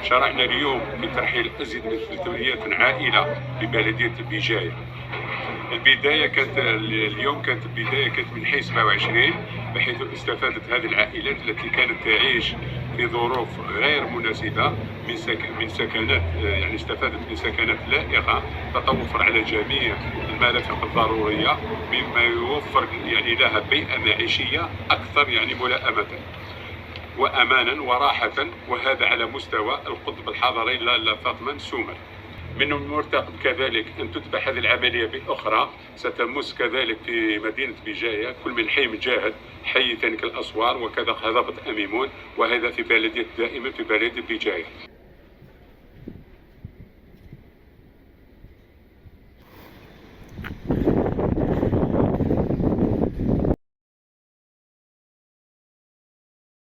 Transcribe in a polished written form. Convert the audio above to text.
شرعنا اليوم في ترحيل أزيد من 300 عائلة في بلدية بجاية. البداية كانت اليوم كانت البداية كانت من حي 27، بحيث استفادت هذه العائلات التي كانت تعيش في ظروف غير مناسبة من سكنات، يعني استفادت من سكنات لائقة تتوفر على جميع المرافق الضرورية، مما يوفر يعني لها بيئة معيشية أكثر يعني ملائمة وأمانا وراحة، وهذا على مستوى القطب الحضري لا فاطمة سومر. من المرتقب كذلك أن تتبع هذه العملية بأخرى ستمس كذلك في مدينة بجاية، كل من حي مجاهد، حي ثاني الأسوار، وكذا هضبة أميمون، وهذا في بلدية دائما في بلدية بجاية.